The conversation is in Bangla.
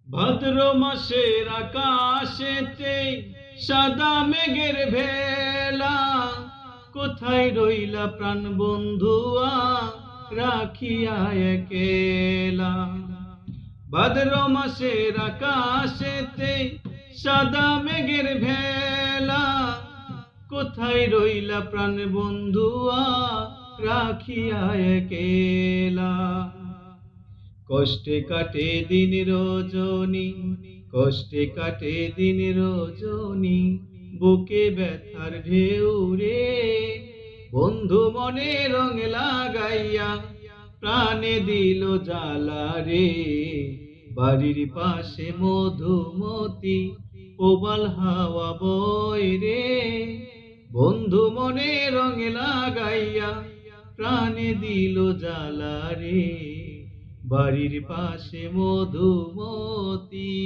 ভাদ্র মাসের আকাশেতে সাদা মেঘের ভেলা, কোথায় রইলা প্রাণ বন্ধুয়া রাখিয়া একেলা। ভাদ্র মাসের আকাশেতে সাদা মেঘের ভেলা, কোথায় রইলা প্রাণ বন্ধুয়া রাখিয়া একেলা। কষ্টে কাটে দিন রজনী, কষ্টে কাটে দিন রজনী, বুকে ব্যথার ঢেউ রে। বন্ধু মনে রং লাগাইয়া প্রাণে দিল জ্বালা রে। বাড়ির পাশে মধুমতি প্রবাল হাওয়া বয় রে। বন্ধু মনে রং লাগাইয়া প্রাণে দিল জ্বালা রে। বাড়ির পাশে মধুমতি।